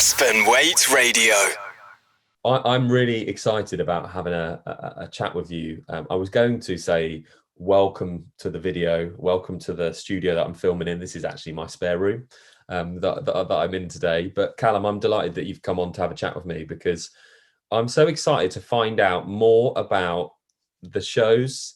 Aspen Waite Radio. I'm really excited about having a chat with you. I was going to say welcome to the video, welcome to the studio that I'm filming in. This is actually my spare room that I'm in today. But Calum, I'm delighted that you've come on to have a chat with me because I'm so excited to find out more about the shows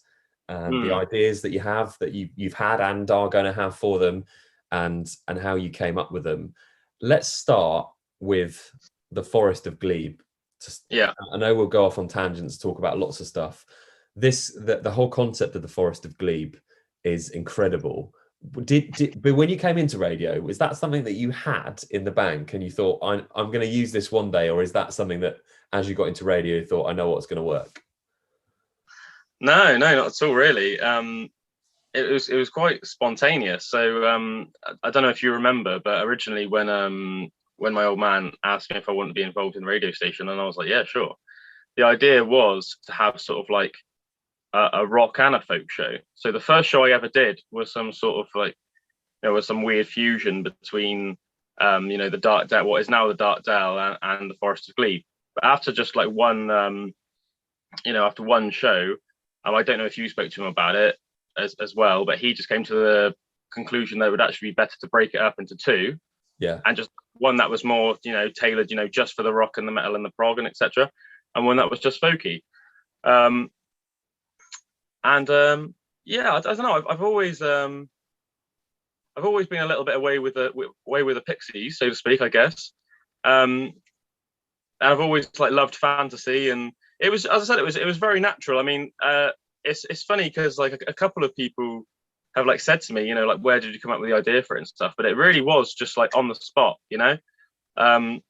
and the ideas that you have, that you've had and are going to have for them, and how you came up with them. Let's start with the Forest of Gleeb. Yeah, I know we'll go off on tangents, talk about lots of stuff. The whole concept of the Forest of Gleeb is incredible. But when you came into radio, was that something that you had in the bank and you thought, I'm going to use this one day, or is that something that as you got into radio, you thought, I know what's going to work? no, not at all, really. It was quite spontaneous. So I don't know if you remember, but originally when my old man asked me if I wanted to be involved in the radio station, and I was like, yeah, sure. The idea was to have sort of like a rock and a folk show. So the first show I ever did was some sort of like, there was some weird fusion between, the Dark Dell, what is now the Dark Dell, and the Forest of Gleeb. But after just like one, after one show, I don't know if you spoke to him about it as well, but he just came to the conclusion that it would actually be better to break it up into two. Yeah. And just one that was more, tailored, just for the rock and the metal and the prog and etc. And one that was just folky. I don't know. I've always been a little bit away with the Pixies, so to speak, I guess. And I've always loved fantasy, and it was, as I said, it was very natural. I mean, it's funny because like a couple of people have said to me, where did you come up with the idea for it and stuff? But it really was just on the spot, I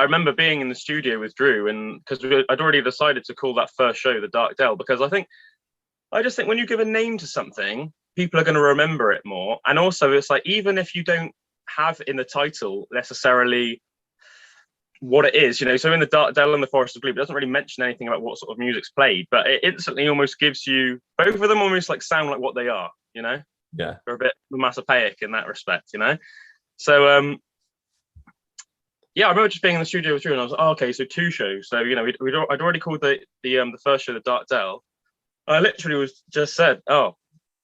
remember being in the studio with Drew, and because I'd already decided to call that first show the Dark Dell, because I just think when you give a name to something, people are going to remember it more. And also it's even if you don't have in the title necessarily what it is, so in the Dark Dell and the Forest of Gleeb, it doesn't really mention anything about what sort of music's played, but it instantly almost gives you, both of them almost sound like what they are, Yeah. They're a bit onomatopoeic in that respect, So I remember just being in the studio with Drew, and I was like, oh, okay, so two shows. So I'd already called the first show the Dark Dell. I literally was just said, oh,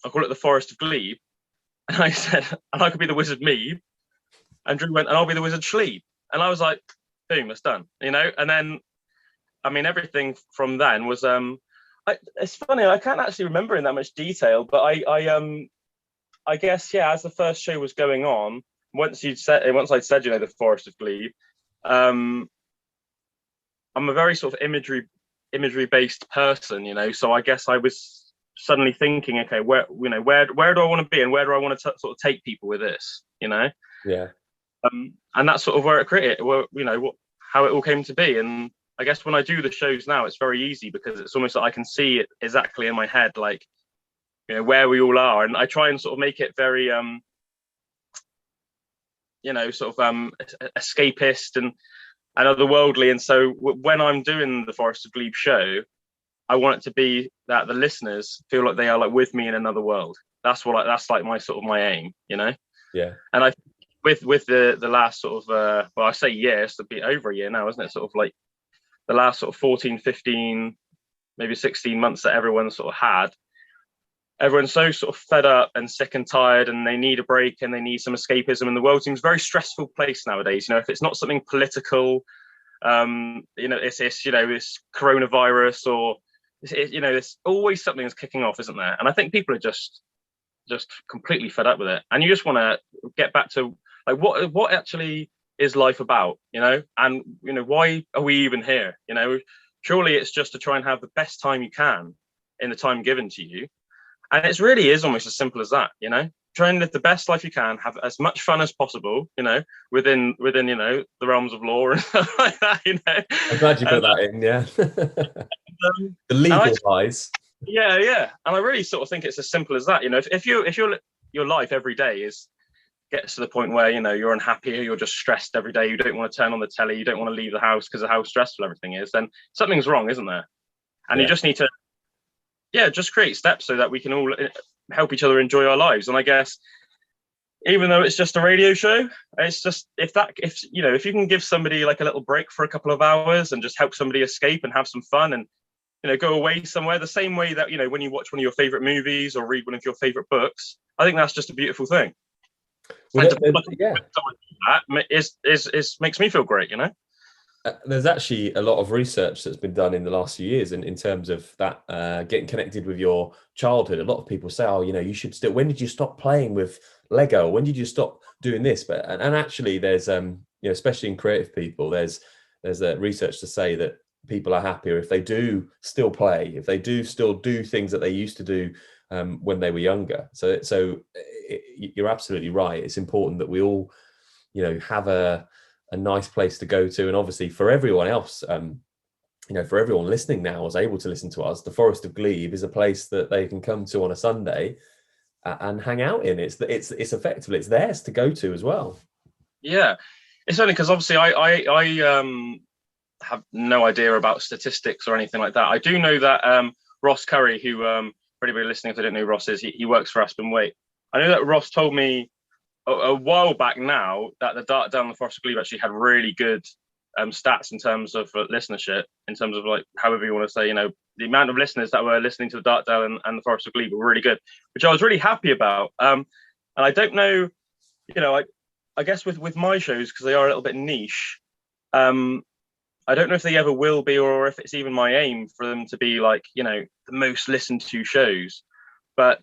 I'll call it the Forest of Gleeb, and I said, and I could be the Wizard Meeb, and Drew went, and I'll be the Wizard Schleeb, and I was like, boom, it's done, And then, I mean, everything from then was it's funny, I can't actually remember in that much detail, but I guess, yeah, as the first show was going on, once I'd said the Forest of Gleeb, I'm a very sort of imagery based person, so I guess I was suddenly thinking, okay, where do I want to be, and where do I want to sort of take people with this, Yeah. And that's sort of where it created, how it all came to be. And I guess when I do the shows now, it's very easy because it's almost like I can see it exactly in my head, where we all are, and I try and sort of make it very escapist and otherworldly. And so when I'm doing the Forest of Gleeb show, I want it to be that the listeners feel like they are with me in another world. That's my sort of my aim, Yeah. And I with the last sort of I say yes, it'll be over a year now, isn't it? Sort of the last sort of 14, 15, maybe 16 months that everyone sort of had. Everyone's so sort of fed up and sick and tired, and they need a break and they need some escapism. And the world seems a very stressful place nowadays. If it's not something political, it's coronavirus, or there's always something that's kicking off, isn't there? And I think people are just completely fed up with it. And you just want to get back to what actually is life about, and why are we even here? Surely it's just to try and have the best time you can in the time given to you. And it really is almost as simple as that, Try and live the best life you can, have as much fun as possible, within the realms of law and stuff like that, I'm glad you put that in, yeah. The legal wise. Yeah. And I really sort of think it's as simple as that, if your life every day gets to the point where, you're unhappy, or you're just stressed every day, you don't want to turn on the telly, you don't want to leave the house because of how stressful everything is, then something's wrong, isn't there? And you just need to just create steps so that we can all help each other enjoy our lives. And I guess even though it's just a radio show, it's just if you can give somebody like a little break for a couple of hours and just help somebody escape and have some fun and go away somewhere, the same way that when you watch one of your favorite movies or read one of your favorite books, I think that's just a beautiful thing. Well, And that is makes me feel great, There's actually a lot of research that's been done in the last few years in terms of that, getting connected with your childhood. A lot of people say, oh, you should still, when did you stop playing with Lego? When did you stop doing this? But and actually there's especially in creative people, there's research to say that people are happier if they do still play, if they do still do things that they used to do when they were younger. So you're absolutely right. It's important that we all have a nice place to go to, and obviously for everyone else, for everyone listening now is able to listen to us, the Forest of Gleeb is a place that they can come to on a Sunday and hang out in. It's effectively, it's theirs to go to as well. Yeah, it's only because obviously I have no idea about statistics or anything like that. I do know that Ross Curry, who for anybody listening, if they don't know who Ross is, he works for Waite. I know that Ross told me a while back now that the Dell and the Forest of Gleeb actually had really good stats in terms of listenership, in terms of like however you want to say, the amount of listeners that were listening to the Dell and the Forest of Gleeb were really good, which I was really happy about. And I don't know, I guess with my shows, because they are a little bit niche, I don't know if they ever will be, or if it's even my aim for them to be like, the most listened to shows. But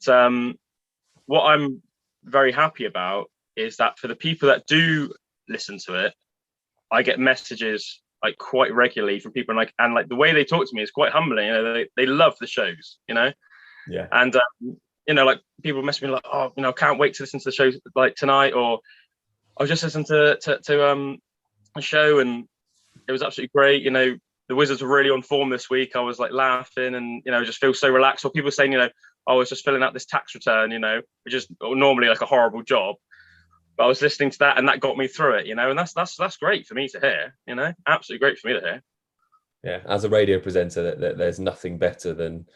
what I'm very happy about is that for the people that do listen to it, I get messages like quite regularly from people, and the way they talk to me is quite humbling. They love the shows, Yeah. And like people message me like, oh, can't wait to listen to the shows like tonight, or I was just listening to a show and it was absolutely great. The Wizards were really on form this week. I was like laughing and just feel so relaxed. Or people saying, I was just filling out this tax return, which is normally like a horrible job. But I was listening to that and that got me through it, and that's great for me to hear, absolutely great for me to hear. Yeah, as a radio presenter, there's nothing better than,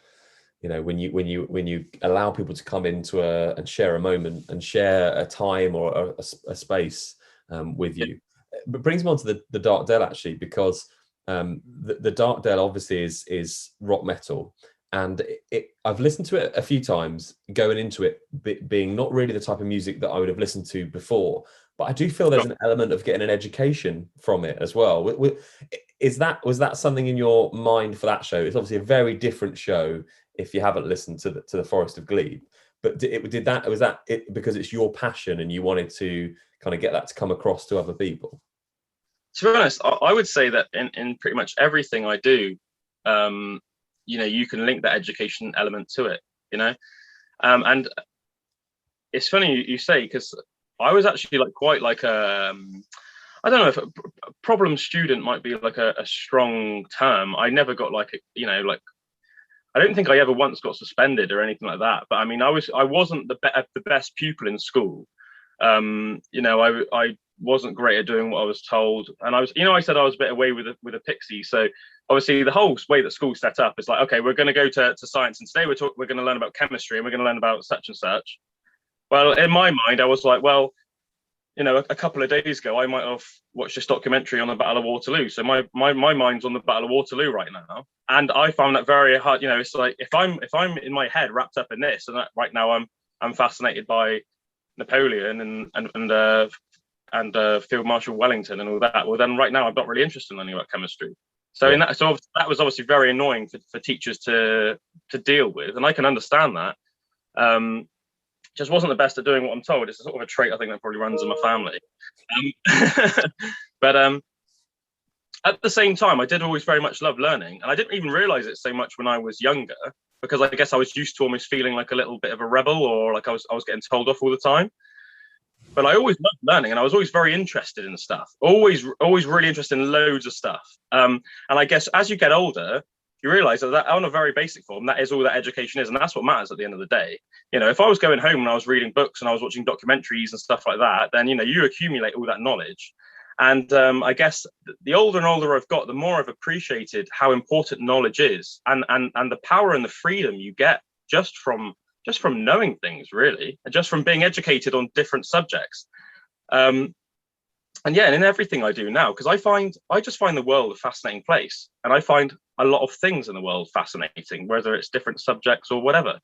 when you allow people to come into and share a moment and share a time or a space with you. But brings me on to the Dark Dell actually, because the Dark Dell obviously is rock metal. And I've listened to it a few times going into it, being not really the type of music that I would have listened to before. But I do feel there's an element of getting an education from it as well. Was that something in your mind for that show? It's obviously a very different show if you haven't listened to the Forest of Gleeb. But was that because it's your passion and you wanted to kind of get that to come across to other people? To be honest, I would say that in pretty much everything I do, you can link that education element to it, and it's funny you say, because I was actually quite I don't know if a problem student might be like a strong term. I never got I don't think I ever once got suspended or anything like that. But I mean, I wasn't the best pupil in school. I wasn't great at doing what I was told, and I said I was a bit away with a pixie. So obviously the whole way that school's set up is like, okay, we're going to go to science, and today we're going to learn about chemistry, and we're going to learn about such and such. Well, in my mind, I was like, well, a couple of days ago, I might have watched this documentary on the Battle of Waterloo. So my mind's on the Battle of Waterloo right now, and I found that very hard. It's like if I'm in my head wrapped up in this, and right now I'm fascinated by Napoleon and Field Marshal Wellington and all that. Well, then right now I'm not really interested in learning about chemistry. So Yeah. That was obviously very annoying for teachers to deal with, and I can understand that. Just wasn't the best at doing what I'm told. It's a sort of a trait I think that probably runs in my family. But at the same time, I did always very much love learning, and I didn't even realize it so much when I was younger, because I guess I was used to almost feeling like a little bit of a rebel, or like I was getting told off all the time. But I always loved learning, and I was always very interested in stuff. Always really interested in loads of stuff. And I guess as you get older, you realize that on a very basic form, that is all that education is, and that's what matters at the end of the day. If I was going home and I was reading books and I was watching documentaries and stuff like that, then you accumulate all that knowledge. And I guess the older and older I've got, the more I've appreciated how important knowledge is, and the power and the freedom you get just from just from knowing things, really, and just from being educated on different subjects. And yeah, and in everything I do now, because I just find the world a fascinating place, and I find a lot of things in the world fascinating, whether it's different subjects or whatever.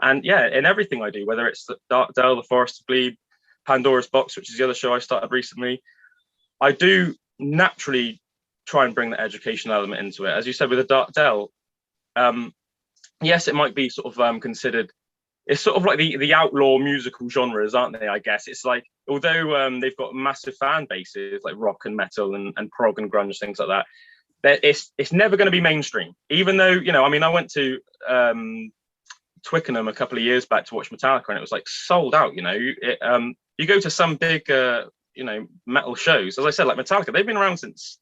And yeah, in everything I do, whether it's the Dark Dell, the Forest of Gleeb, Pandora's Box, which is the other show I started recently, I do naturally try and bring the educational element into it. As you said with the Dark Dell, yes, it might be sort of considered. It's sort of like the outlaw musical genres, aren't they? I guess it's like, although they've got massive fan bases like rock and metal and prog and grunge, things like that. It's never going to be mainstream. Even though, you know, I mean, I went to Twickenham a couple of years back to watch Metallica, and it was like sold out. You know, you go to some big you know, metal shows. As I said, like Metallica, they've been around since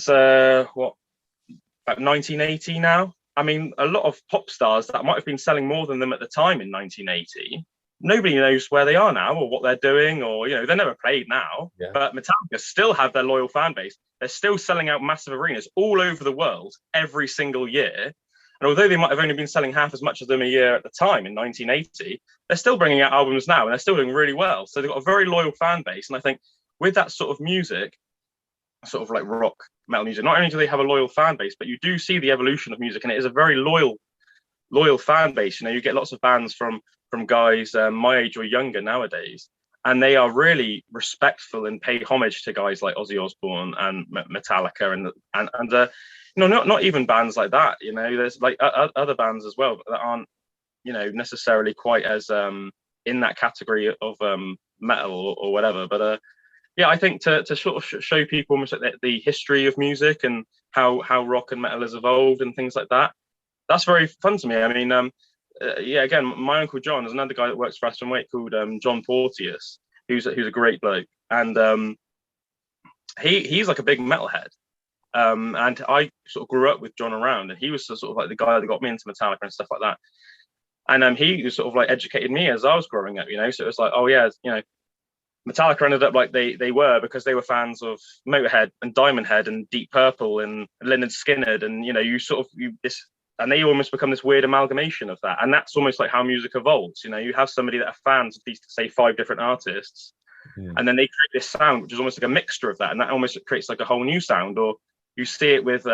what, about 1980 now. I mean, a lot of pop stars that might have been selling more than them at the time in 1980, nobody knows where they are now or what they're doing, or, you know, they're never played now. Yeah. But Metallica still have their loyal fan base. They're still selling out massive arenas all over the world every single year. And although they might have only been selling half as much of them a year at the time in 1980, they're still bringing out albums now, and they're still doing really well. So they've got a very loyal fan base. And I think with that sort of music, sort of like rock, metal music, not only do they have a loyal fan base, but you do see the evolution of music, and it is a very loyal fan base. You know, you get lots of bands from guys my age or younger nowadays, and they are really respectful and pay homage to guys like Ozzy Osbourne and Metallica and you know, not even bands like that. You know, there's like other bands as well that aren't, you know, necessarily quite as in that category of metal or whatever. But yeah, I think to sort of show people almost like the history of music and how rock and metal has evolved and things like that, that's very fun to me. I mean, yeah, again, my uncle John is another guy that works for us from Waite called John Porteous, who's a great bloke, and he's like a big metalhead. And I sort of grew up with John around, and he was sort of like the guy that got me into Metallica and stuff like that. And he was sort of like educated me as I was growing up, you know. So it was like, oh yeah, you know, Metallica ended up like they were, because they were fans of Motorhead and Diamond Head and Deep Purple and Lynyrd Skynyrd, and you know, and they almost become this weird amalgamation of that. And that's almost like how music evolves. You know, you have somebody that are fans of these, say, 5 different artists, and then they create this sound which is almost like a mixture of that, and that almost creates like a whole new sound. Or you see it with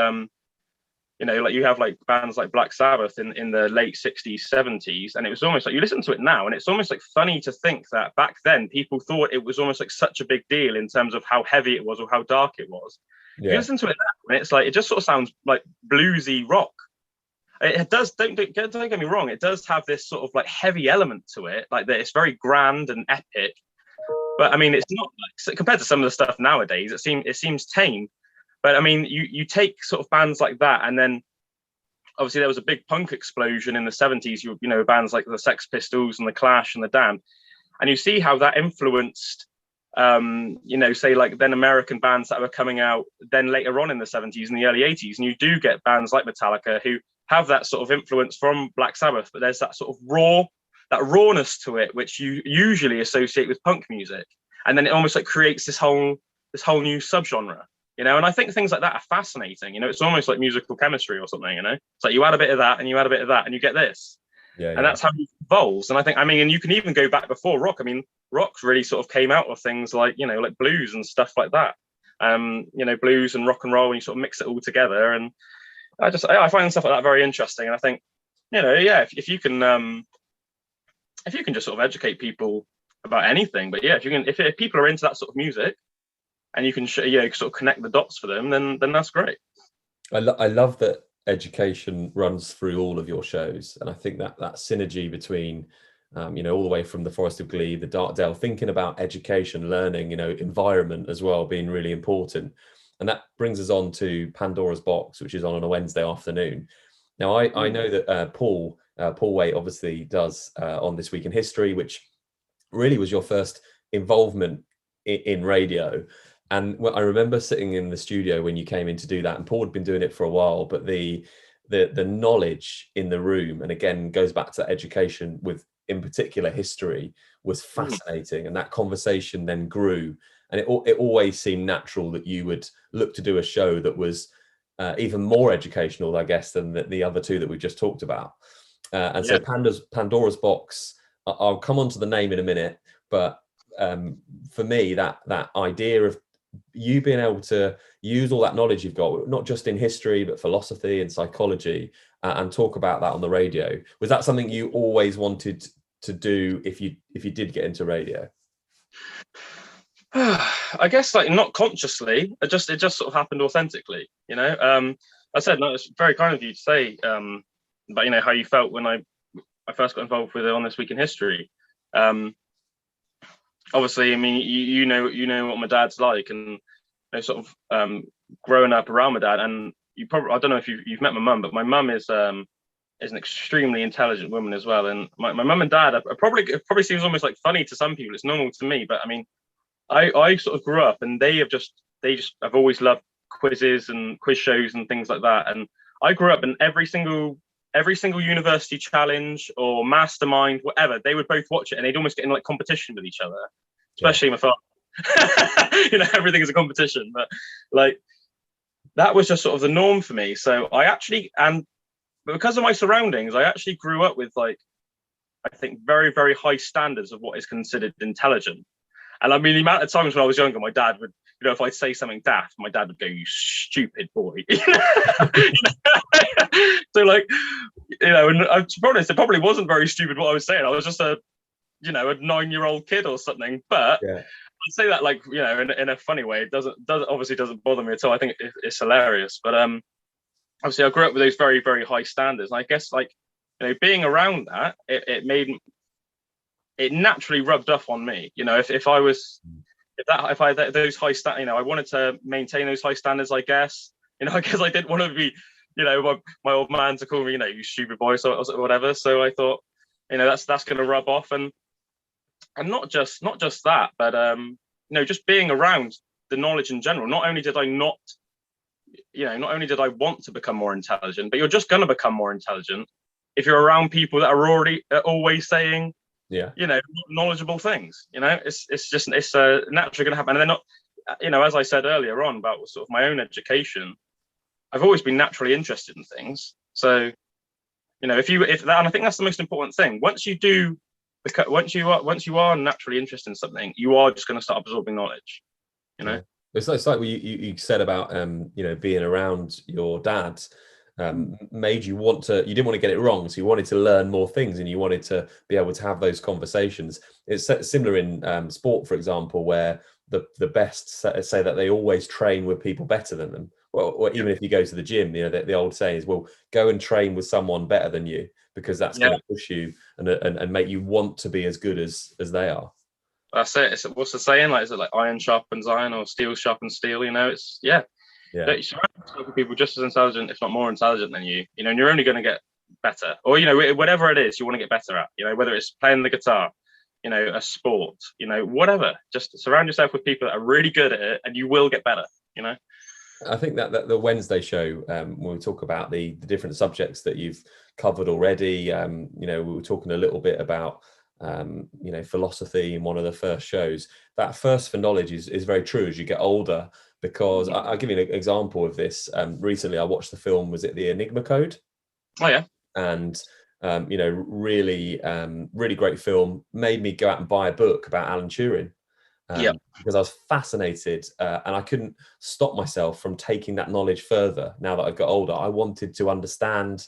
you know, like you have like bands like Black Sabbath in the late 60s, 70s, and it was almost like, you listen to it now and it's almost like funny to think that back then people thought it was almost like such a big deal in terms of how heavy it was or how dark it was. Yeah. You listen to it now and it's like, it just sort of sounds like bluesy rock. It does, don't get me wrong, it does have this sort of like heavy element to it, like that it's very grand and epic, but I mean, it's not like, compared to some of the stuff nowadays, it seems tame. But I mean, you take sort of bands like that, and then obviously there was a big punk explosion in the 70s, you know, bands like the Sex Pistols and the Clash and the Damned, and you see how that influenced, you know, say like then American bands that were coming out then later on in the 70s and the early 80s, and you do get bands like Metallica who have that sort of influence from Black Sabbath, but there's that sort of rawness to it, which you usually associate with punk music, and then it almost like creates this whole new subgenre. You know, and I think things like that are fascinating. You know, it's almost like musical chemistry or something, you know. It's like you add a bit of that and you add a bit of that and you get this. Yeah, and that's how it evolves. And I think, I mean, and you can even go back before rock. I mean, rock really sort of came out of things like, you know, like blues and stuff like that. You know, blues and rock and roll, and you sort of mix it all together. And I find stuff like that very interesting. And I think, you know, yeah, if you can just sort of educate people about anything, but yeah, if people are into that sort of music, and you can sort of connect the dots for them, then that's great. I love that education runs through all of your shows, and I think that synergy between you know, all the way from the Forest of Gleeb, the Dark Dell, thinking about education, learning, you know, environment as well being really important. And that brings us on to Pandora's Box, which is on a Wednesday afternoon. Now I know that Paul Waite obviously does on This Week in History, which really was your first involvement in radio. And I remember sitting in the studio when you came in to do that, and Paul had been doing it for a while, but the knowledge in the room, and again, goes back to education with, in particular, history, was fascinating. And that conversation then grew. And it always seemed natural that you would look to do a show that was even more educational, I guess, than the other two that we just talked about. And Yeah. so Pandora's box, I'll come on to the name in a minute, but for me, that idea of you being able to use all that knowledge you've got, not just in history, but philosophy and psychology, and talk about that on the radio, was that something you always wanted to do if you did get into radio? I guess like not consciously, it just sort of happened authentically, you know. I said, no, it's very kind of you to say about, you know, how you felt when I first got involved with it on This Week in History. Obviously, I mean, you know what my dad's like, and you know, sort of growing up around my dad, and you probably, I don't know if you've met my mum, but my mum is an extremely intelligent woman as well, and my mum and dad are probably, it probably seems almost like funny to some people. It's normal to me, but I mean, I sort of grew up, and they just have always loved quizzes and quiz shows and things like that. And I grew up in every single university challenge or mastermind, whatever, they would both watch it, and they'd almost get in like competition with each other, especially my father. You know, everything is a competition, but like that was just sort of the norm for me. So I actually, and because of my surroundings, I actually grew up with, like, I think very, very high standards of what is considered intelligent. And I mean, the amount of times when I was younger, my dad would, you know, if I'd say something daft, my dad would go, "You stupid boy." So, like, you know, and to be honest, it probably wasn't very stupid what I was saying. I was just a 9-year-old kid or something. But Yeah. I'd say that, like, you know, in a funny way. It obviously doesn't bother me at all. I think it's hilarious. But obviously, I grew up with those very, very high standards. And I guess, like, you know, being around that, it naturally rubbed off on me. You know, if I had those high standards, you know, I wanted to maintain those high standards, I guess. You know, I guess I didn't want to be, you know, my old man to call me, you know, "You stupid boy," so whatever. So I thought, you know, that's going to rub off, and not just that, but you know, just being around the knowledge in general. Not only did I want to become more intelligent, but you're just going to become more intelligent if you're around people that are always saying, Yeah. you know, knowledgeable things. You know, it's naturally going to happen. And they're not, you know, as I said earlier on about sort of my own education, I've always been naturally interested in things. So, you know, and I think that's the most important thing. Once you are naturally interested in something, you are just going to start absorbing knowledge. You know, it's like what you said about you know, being around your dad. Made you you didn't want to get it wrong, so you wanted to learn more things, and you wanted to be able to have those conversations. It's similar in sport, for example, where the best say that they always train with people better than them. Well, or even if you go to the gym, you know, the old saying is, well, go and train with someone better than you, because that's going to push you and make you want to be as good as they are. That's it. What's the saying? Like, is it like iron sharpens iron or steel sharpens steel? You know, it's Yeah. You surround yourself with people just as intelligent, if not more intelligent than you. You know, and you're only going to get better, or, you know, whatever it is you want to get better at. You know, whether it's playing the guitar, you know, a sport, you know, whatever. Just surround yourself with people that are really good at it, and you will get better. You know. I think that the Wednesday show, when we talk about the different subjects that you've covered already, you know, we were talking a little bit about you know, philosophy in one of the first shows. That thirst for knowledge is very true as you get older, because I'll give you an example of this. Recently, I watched the film, was it The Enigma Code? Oh yeah. And you know, really great film. Made me go out and buy a book about Alan Turing. Because I was fascinated, and I couldn't stop myself from taking that knowledge further. Now that I've got older, I wanted to understand,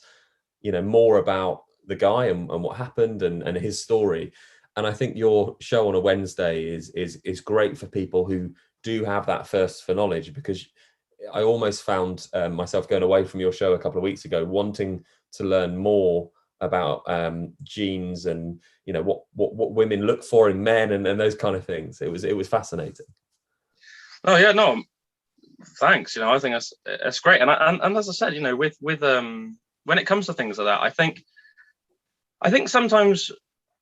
you know, more about the guy and what happened and his story. And I think your show on a Wednesday is great for people who do have that thirst for knowledge, because I almost found myself going away from your show a couple of weeks ago wanting to learn more about genes and, you know, what women look for in men and those kind of things. It was fascinating. Oh yeah, no, thanks. You know, I think that's great. And as I said, you know, with when it comes to things like that, I think sometimes,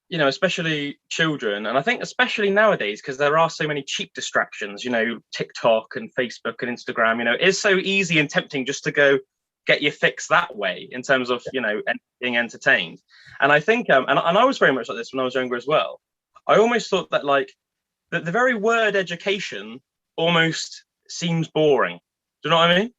you know, especially children, and I think especially nowadays, because there are so many cheap distractions, you know, TikTok and Facebook and Instagram, you know, it's so easy and tempting just to go get your fix that way in terms of, you know, being entertained. And I think, and I was very much like this when I was younger as well. I almost thought that, like, that the very word education almost seems boring. Do you know what I mean?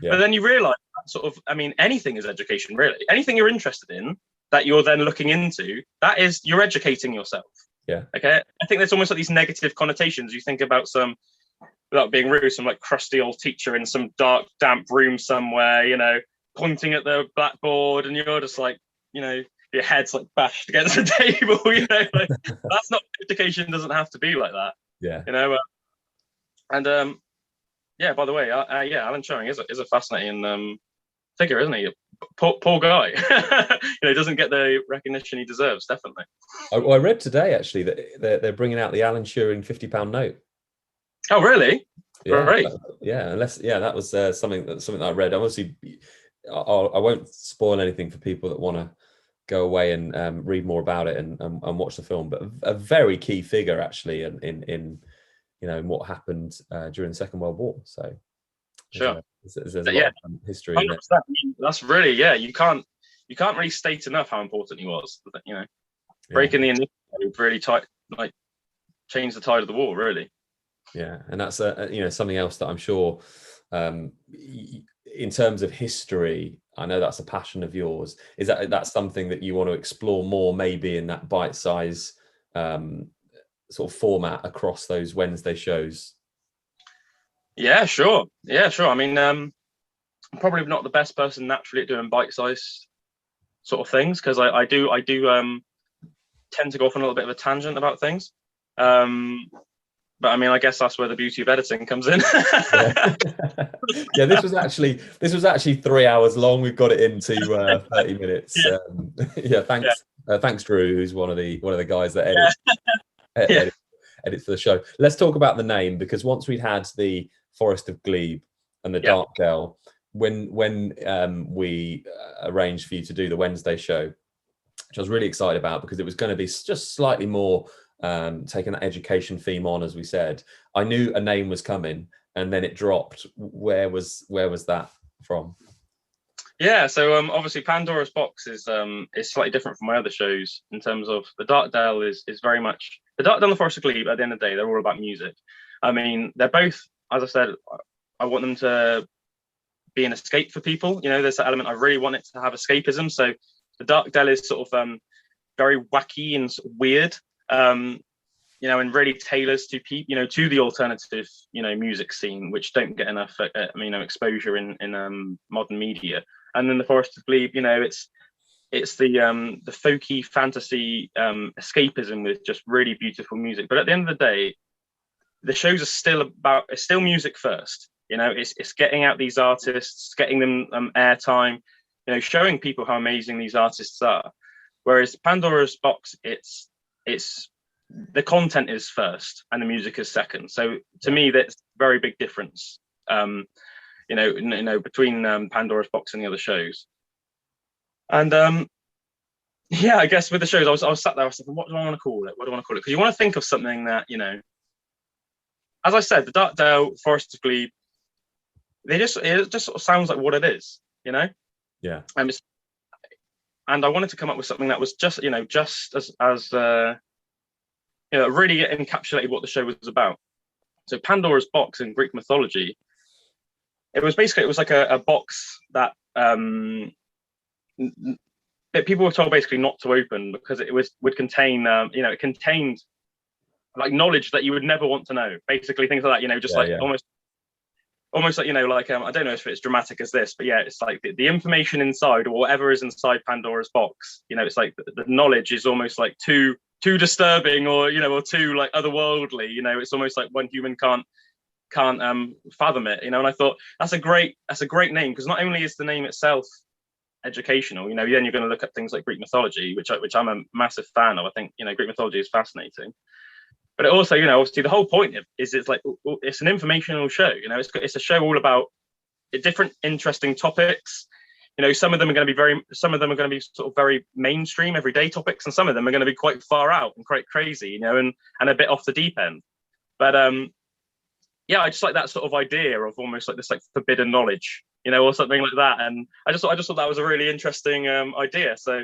Yeah. But then you realize that sort of, I mean, anything is education, really. Anything you're interested in, that you're then looking into, that is, you're educating yourself. Yeah. Okay. I think there's almost like these negative connotations. You think about some, without being rude, some like crusty old teacher in some dark, damp room somewhere, you know, pointing at the blackboard, and you're just like, you know, your head's like bashed against the table, you know, like that's not, education doesn't have to be like that. Yeah. You know, and yeah, by the way, yeah, Alan Turing is a fascinating figure, isn't he? Poor guy. You know, doesn't get the recognition he deserves, definitely. I read today actually that they're bringing out the Alan Turing £50 note. Oh, really? Yeah, Great. that was something that I read. Obviously, I won't spoil anything for people that want to go away and read more about it and watch the film. But a very key figure actually in you know, in what happened during the Second World War. So sure, there's a lot of history in it. That's really, yeah. You can't really state enough how important he was. You know, breaking the initiative really tight, like changed the tide of the war, really. Yeah, and that's you know, something else that I'm sure, in terms of history, I know that's a passion of yours. Is that's something that you want to explore more, maybe in that bite-size sort of format across those Wednesday shows? Yeah, sure. I mean, I'm probably not the best person naturally at doing bite-size sort of things, because I do tend to go off on a little bit of a tangent about things. But I mean, I guess that's where the beauty of editing comes in. Yeah, this was actually 3 hours long. We've got it into 30 minutes. Yeah, thanks, Drew, who's one of the guys that edits for the show. Let's talk about the name, because once we'd had the Forest of Gleeb and the Dark Dell, when we arranged for you to do the Wednesday show, which I was really excited about, because it was going to be just slightly more taking that education theme on, as we said. I knew a name was coming, and then it dropped. Where was that from? Yeah, so obviously Pandora's Box is slightly different from my other shows in terms of the Dark Dell is very much the Dark Dell and the Forest of Gleeb. At the end of the day, they're all about music. I mean, they're both, as I said, I want them to be an escape for people. You know, there's that element, I really want it to have escapism. So the Dark Dell is sort of very wacky and sort of weird. You know, and really tailors to people, you know, to the alternative, you know, music scene, which don't get enough, you know, exposure in modern media. And then the Forest of Gleeb, you know, it's the folky fantasy escapism with just really beautiful music. But at the end of the day, the shows are still music first. You know, it's getting out these artists, getting them airtime, you know, showing people how amazing these artists are. Whereas Pandora's Box, it's the content is first and the music is second. So to me, that's a very big difference. You know, between Pandora's Box and the other shows. And yeah, I guess with the shows, I was sat there, I was thinking, what do I want to call it? Because you want to think of something that, you know, as I said, the Dark Dell, Forest of Gleeb, it just sort of sounds like what it is, you know? Yeah. And I wanted to come up with something that was just, you know, just as you know, really encapsulated what the show was about. So Pandora's Box in Greek mythology, it was like a box that people were told basically not to open, because it would contain you know, it contained like knowledge that you would never want to know, basically things like that, you know, just almost like, you know, like I don't know if it's dramatic as this, but yeah, it's like the information inside, or whatever is inside Pandora's Box, you know, it's like the knowledge is almost like too disturbing, or, you know, or too like otherworldly, you know, it's almost like one human can't fathom it, you know. And I thought that's a great name, because not only is the name itself educational, you know, then you're going to look at things like Greek mythology, which I'm a massive fan of. I think, you know, Greek mythology is fascinating, but it also, you know, obviously the whole point is it's like, it's an informational show, you know, it's a show all about different interesting topics. You know, some of them are going to be sort of very mainstream, everyday topics, and some of them are going to be quite far out and quite crazy, you know, and a bit off the deep end. But yeah, I just like that sort of idea of almost like this like forbidden knowledge, you know, or something like that. And I just thought that was a really interesting idea. So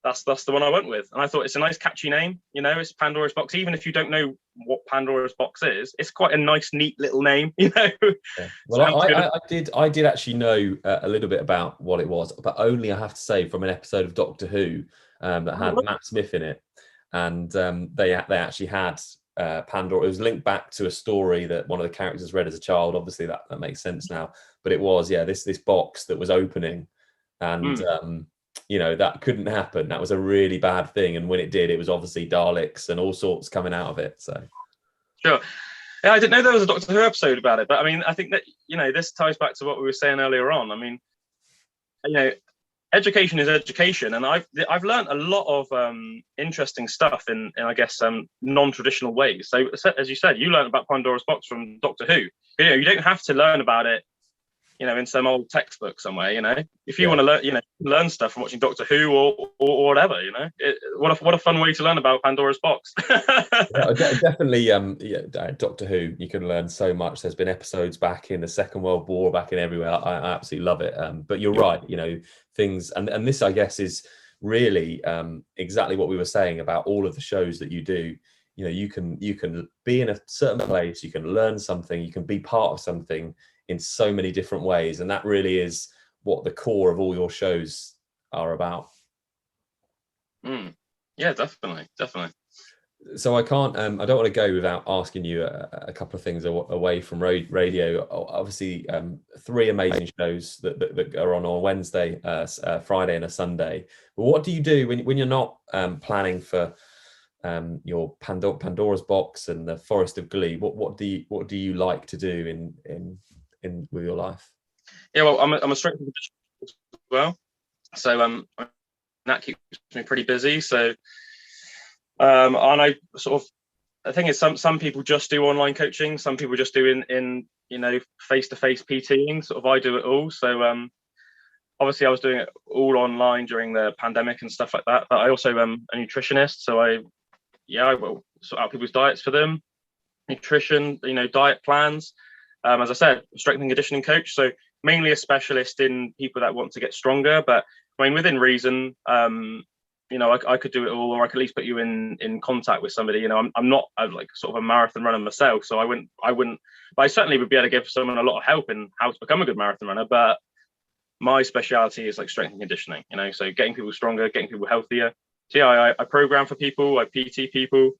that's the one I went with. And I thought it's a nice catchy name, you know, it's Pandora's Box. Even if you don't know what Pandora's Box is, it's quite a nice, neat little name, you know. Yeah. Well, I did actually know a little bit about what it was, but only, I have to say, from an episode of Doctor Who, that had Matt Smith in it, and they actually had Pandora. It was linked back to a story that one of the characters read as a child. Obviously, that makes sense now, but it was this box that was opening, and that couldn't happen. That was a really bad thing, and when it did, it was obviously Daleks and all sorts coming out of it. So sure. Yeah, I didn't know there was a Doctor Who episode about it, but I mean, I think that this ties back to what we were saying earlier on. I mean, education is education, and I've learned a lot of interesting stuff in I guess non-traditional ways. So as you said, you learned about Pandora's box from Doctor Who. You don't have to learn about it in some old textbook somewhere. If you want to learn stuff from watching Doctor Who or whatever. What a fun way to learn about Pandora's box. Definitely. Doctor Who, you can learn so much. There's been episodes back in the Second World War, back in everywhere. I absolutely love it. But you're right. Things, and this I guess is really exactly what we were saying about all of the shows that you do. You can be in a certain place, you can learn something, you can be part of something in so many different ways, and that really is what the core of all your shows are about. Yeah, definitely. So I can't I don't want to go without asking you a couple of things away from radio. Obviously 3 amazing shows that are on Wednesday, Friday and a Sunday. But what do you do when you're not planning for your Pandora's box and the Forest of Gleeb? What do you like to do in with your life? Yeah, well, I'm a strength and conditioning as well, so that keeps me pretty busy. So and I think it's some people just do online coaching, some people just do in face-to-face PTing. I do it all. So obviously I was doing it all online during the pandemic and stuff like that, but I also am a nutritionist, so I will sort out people's diets for them, nutrition, diet plans. As I said, strength and conditioning coach, so mainly a specialist in people that want to get stronger. But I mean, within reason, I could do it all, or I could at least put you in contact with somebody. I'm not like sort of a marathon runner myself, so I wouldn't. But I certainly would be able to give someone a lot of help in how to become a good marathon runner. But my speciality is like strength and conditioning. So getting people stronger, getting people healthier. So yeah, I program for people, I PT people,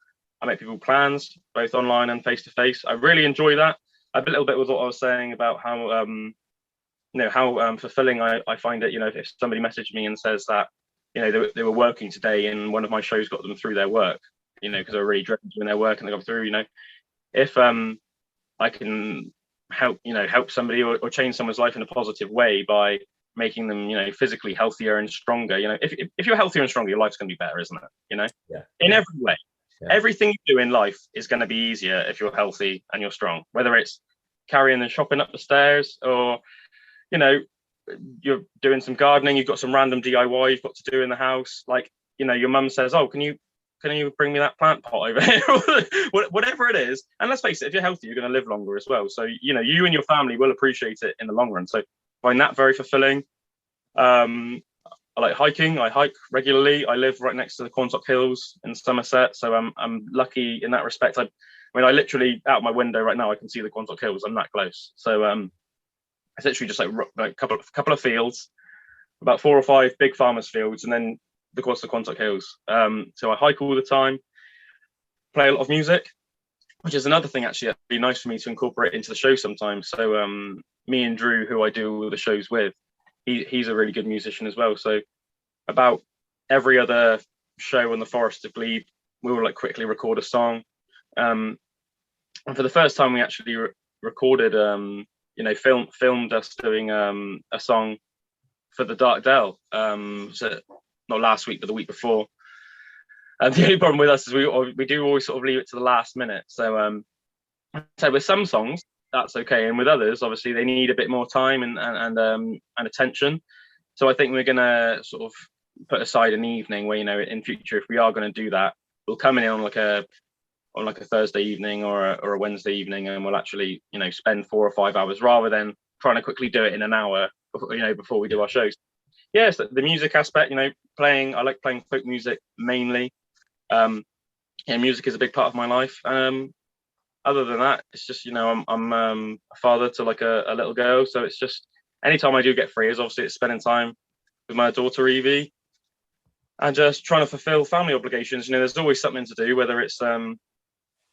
I make people plans, both online and face to face. I really enjoy that. A little bit with what I was saying about how fulfilling I find it. If somebody messaged me and says that they were working today and one of my shows got them through their work, because they're really driven doing their work and they go through. If I can help somebody or change someone's life in a positive way by making them physically healthier and stronger. If you're healthier and stronger, your life's going to be better, isn't it? In every way. Yeah. Everything you do in life is going to be easier if you're healthy and you're strong, whether it's carrying the shopping up the stairs or you're doing some gardening, you've got some random DIY you've got to do in the house, like your mum says, oh, can you bring me that plant pot over here? Whatever it is. And let's face it, if you're healthy, you're going to live longer as well, so you and your family will appreciate it in the long run. So I find that very fulfilling. I like hiking. I hike regularly. I live right next to the Quantock Hills in Somerset, so I'm lucky in that respect. I mean, I literally, out my window right now, I can see the Quantock Hills. I'm that close. So it's literally just like a couple of fields, about 4 or 5 big farmers' fields, and then the Quantock Hills. So I hike all the time, play a lot of music, which is another thing actually that'd be nice for me to incorporate into the show sometimes. So me and Drew, who I do all the shows with, he's a really good musician as well. So about every other show on the Forest of Gleeb, we will like quickly record a song. And for the first time, we actually recorded, filmed us doing a song for the Dark Dell. So not last week, but the week before. And the only problem with us is we do always sort of leave it to the last minute. So with some songs, that's okay, and with others, obviously, they need a bit more time and attention. So I think we're gonna sort of put aside an evening where in future, if we are going to do that, we'll come in on like a Thursday evening or a Wednesday evening, and we'll actually spend 4 or 5 hours rather than trying to quickly do it in an hour before we do our shows. Yes, the music aspect, playing. I like playing folk music mainly. Music is a big part of my life. Other than that, it's just I'm a father to like a little girl, so it's just anytime I do get free, is obviously it's spending time with my daughter Evie. and just trying to fulfill family obligations. There's always something to do, whether it's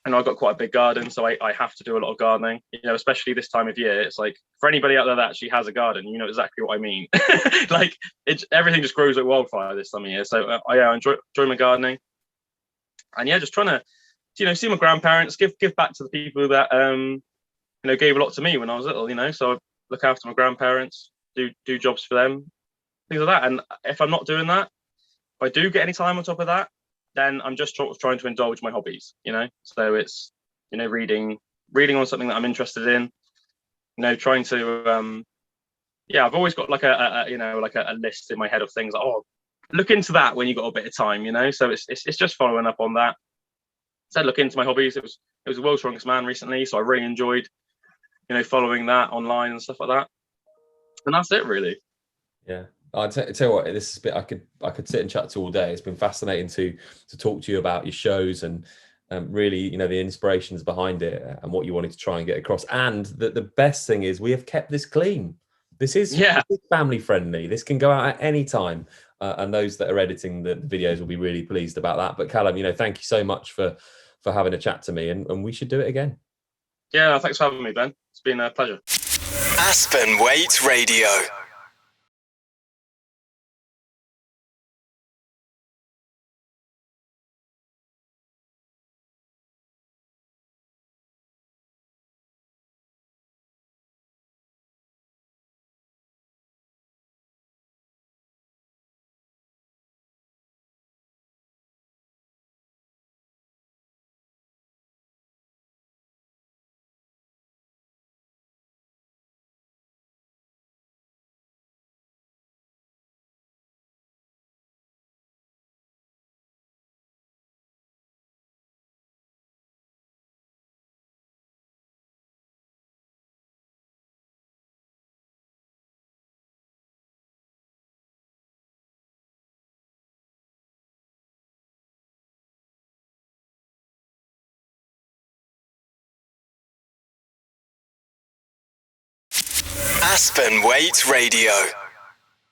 and I've got quite a big garden, so I have to do a lot of gardening. Especially this time of year. It's like, for anybody out there that actually has a garden, you know exactly what I mean. Like, everything just grows like wildfire this time of year. So I enjoy my gardening, and just trying to see my grandparents, give back to the people that gave a lot to me when I was little. So I look after my grandparents, do jobs for them, things like that. And if I'm not doing that, if I do get any time on top of that, then I'm just trying to indulge my hobbies. So it's reading on something that I'm interested in. Trying to I've always got like a list in my head of things. Like, oh, look into that when you got a bit of time. So it's just following up on that. Said look into my hobbies. It was the World's Strongest Man recently, so I really enjoyed following that online and stuff like that. And that's it, really. Yeah. I'll tell you what, this is a bit I could sit and chat to all day. It's been fascinating to talk to you about your shows and really, the inspirations behind it and what you wanted to try and get across. And the best thing is we have kept this clean. This is family friendly. This can go out at any time. And those that are editing the videos will be really pleased about that. But Calum, thank you so much for having a chat to me, and we should do it again. Yeah, thanks for having me, Ben. It's been a pleasure. Aspen Waite Radio. Aspen Waite Radio.